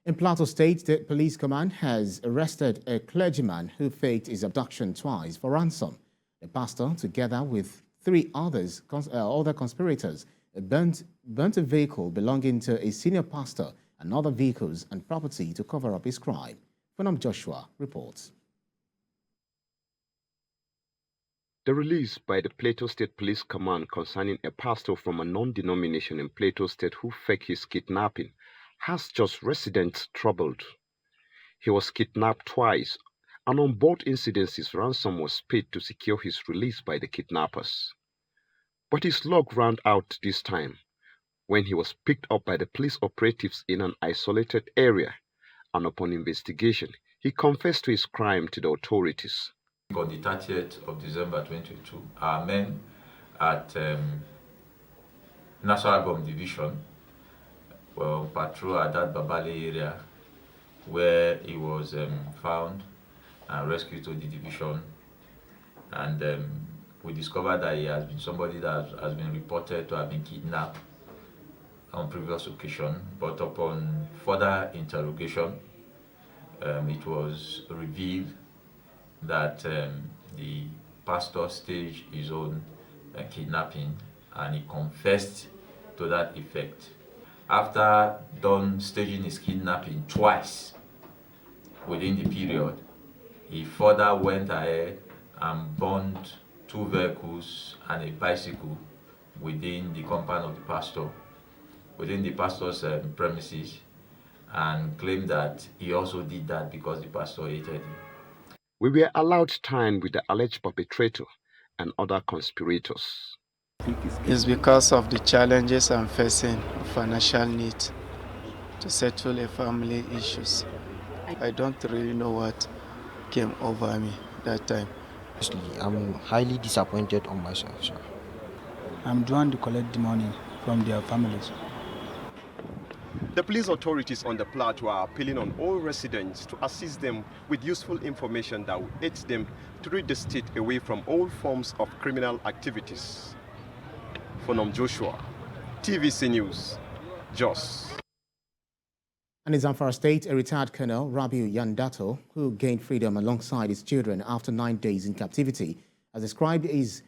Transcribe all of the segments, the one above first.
In Plateau State, the police command has arrested a clergyman who faked his abduction twice for ransom. The pastor, together with three other conspirators, burnt a vehicle belonging to a senior pastor and other vehicles and property to cover up his crime. Phonom Joshua reports. The release by the Plateau State Police Command concerning a pastor from a non-denomination in Plateau State who faked his kidnapping has just residents troubled. He was kidnapped twice, and on both incidences ransom was paid to secure his release by the kidnappers. But his luck ran out this time when he was picked up by the police operatives in an isolated area, and upon investigation, he confessed to his crime to the authorities. On the 30th of December 2022, our men at National Bomb Division were patrol at that Babale area where he was found and rescued to the division, and we discovered that he has been somebody that has been reported to have been kidnapped on previous occasion, but upon further interrogation it was revealed that the pastor staged his own kidnapping, and he confessed to that effect. After staging his kidnapping twice within the period, he further went ahead and burned 2 vehicles and a bicycle within the compound of the pastor, within the pastor's premises, and claimed that he also did that because the pastor hated him. We were allowed time with the alleged perpetrator and other conspirators. It's because of the challenges I'm facing, financial need to settle a family issues. I don't really know what came over me that time. I'm highly disappointed on myself, sir. I'm trying to collect the money from their families. The police authorities on the Plateau are appealing on all residents to assist them with useful information that will aid them to rid the state away from all forms of criminal activities. Phonom Joshua, TVC News, Jos. And in Zamfara State, a retired Colonel, Rabiu Yandato, who gained freedom alongside his children after 9 days in captivity, has described his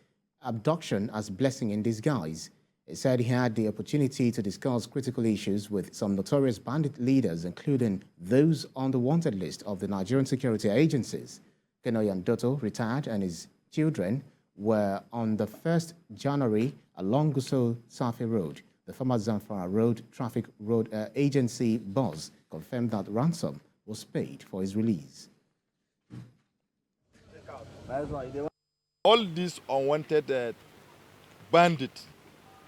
abduction as blessing in disguise. He said he had the opportunity to discuss critical issues with some notorious bandit leaders, including those on the wanted list of the Nigerian security agencies. Colonel Yandato retired, and his children were on the 1st January along Gusau Safi Road. The former Zamfara Road Traffic Road Agency boss confirmed that ransom was paid for his release. All these unwanted bandits,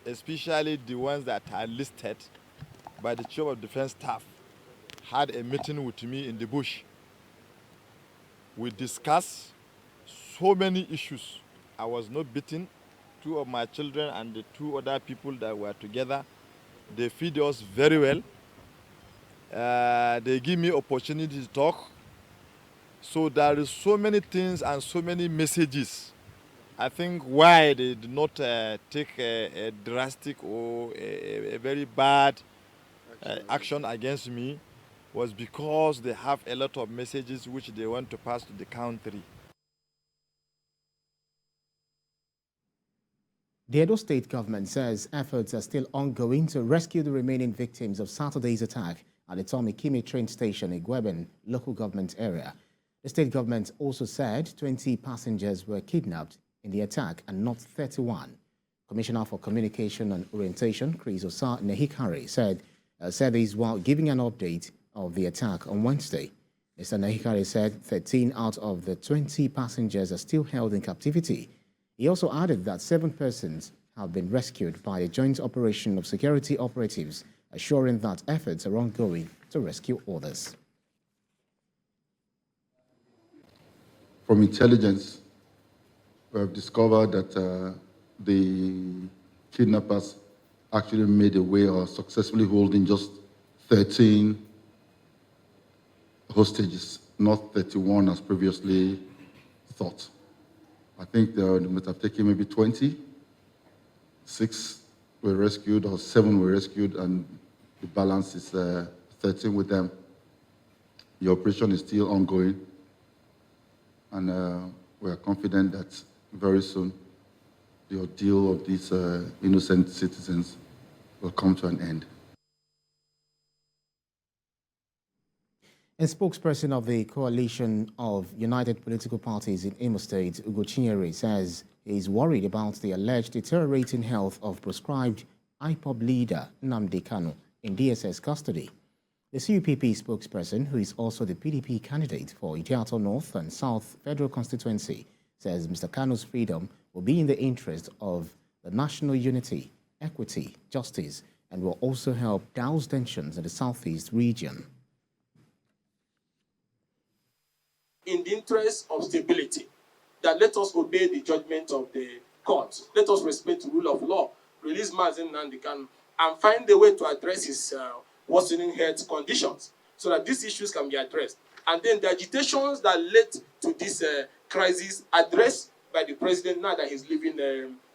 especially the ones that are listed by the Chief of Defense Staff, had a meeting with me in the bush. We discussed so many issues. I was not beaten. 2 of my children and the 2 other people that were together, they feed us very well. They give me opportunity to talk. So there is so many things and so many messages. I think why they did not take a drastic or a very bad action against me was because they have a lot of messages which they want to pass to the country. The Edo State government says efforts are still ongoing to rescue the remaining victims of Saturday's attack at the Tommy Kimi train station in Gweben local government area. The state government also said 20 passengers were kidnapped in the attack and not 31. Commissioner for Communication and Orientation, Chris Osa Nehikari, said this while giving an update of the attack on Wednesday. Mr. Nehikari said 13 out of the 20 passengers are still held in captivity. He also added that 7 persons have been rescued by a joint operation of security operatives, assuring that efforts are ongoing to rescue others. From intelligence, we have discovered that the kidnappers actually made away or successfully holding just 13 hostages, not 31 as previously thought. I think they must have taken maybe 20. 6 were rescued or 7 were rescued, and the balance is 13 with them. The operation is still ongoing, and we are confident that very soon the ordeal of these innocent citizens will come to an end. A spokesperson of the coalition of United Political Parties in Imo State, Ugo Chinyere, says he is worried about the alleged deteriorating health of proscribed IPOB leader Nnamdi Kanu in DSS custody. The CUPP spokesperson, who is also the PDP candidate for Idiato North and South Federal Constituency, says Mr. Kanu's freedom will be in the interest of the national unity, equity, justice, and will also help douse tensions in the southeast region. In the interest of stability, that let us obey the judgment of the court. Let us respect the rule of law, release Mazen Nnamdi Kanu, and find a way to address his worsening health conditions so that these issues can be addressed. And then the agitations that led to this crisis addressed by the president now that he's leaving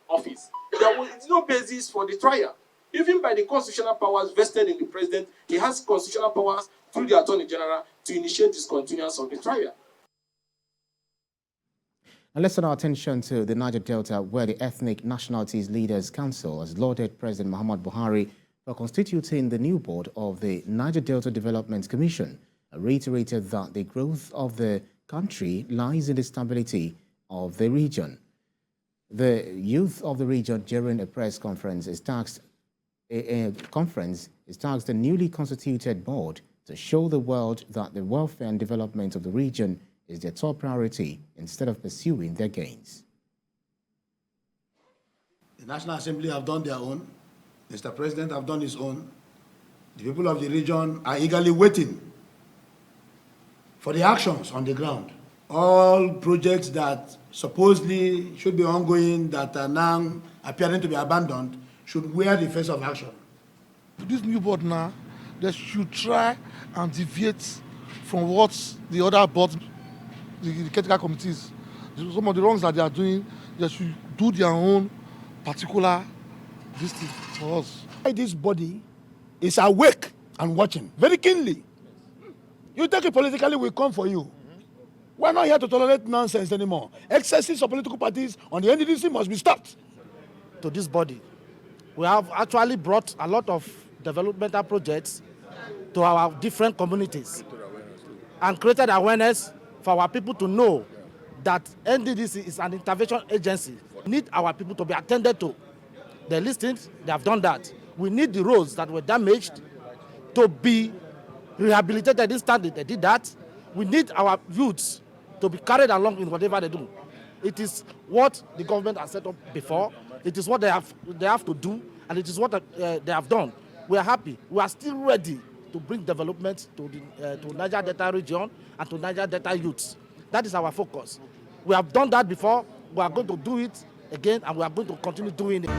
office. There was no basis for the trial. Even by the constitutional powers vested in the president, he has constitutional powers through the Attorney General to initiate discontinuance of the trial. And let's turn our attention to the Niger Delta, where the Ethnic Nationalities Leaders Council has lauded President Muhammad Buhari for constituting the new board of the Niger Delta Development Commission, and reiterated that the growth of the country lies in the stability of the region. The youth of the region, during a press conference, is tasked the newly constituted board to show the world that the welfare and development of the region is their top priority instead of pursuing their gains. The National Assembly have done their own. Mr. President have done his own. The people of the region are eagerly waiting for the actions on the ground. All projects that supposedly should be ongoing, that are now appearing to be abandoned, should wear the face of action. This new board now, they should try and deviate from what the other boards, the critical committees, some of the wrongs that they are doing. They should do their own particular thing for us. This body is awake and watching very keenly. You take it politically, we come for you. We're not here to tolerate nonsense anymore. Excesses of political parties on the NDDC must be stopped. To this body, we have actually brought a lot of developmental projects to our different communities and created awareness for our people to know that NDDC is an intervention agency. We need our people to be attended to. They listened, they have done that. We need the roads that were damaged to be rehabilitated instantly. They did that. We need our youths to be carried along in whatever they do. It is what the government has set up before. It is what they have to do, and it is what they have done. We are happy. We are still ready to bring development to Niger Delta region and to Niger Delta youths. That is our focus. We have done that before. We are going to do it again, and we are going to continue doing it.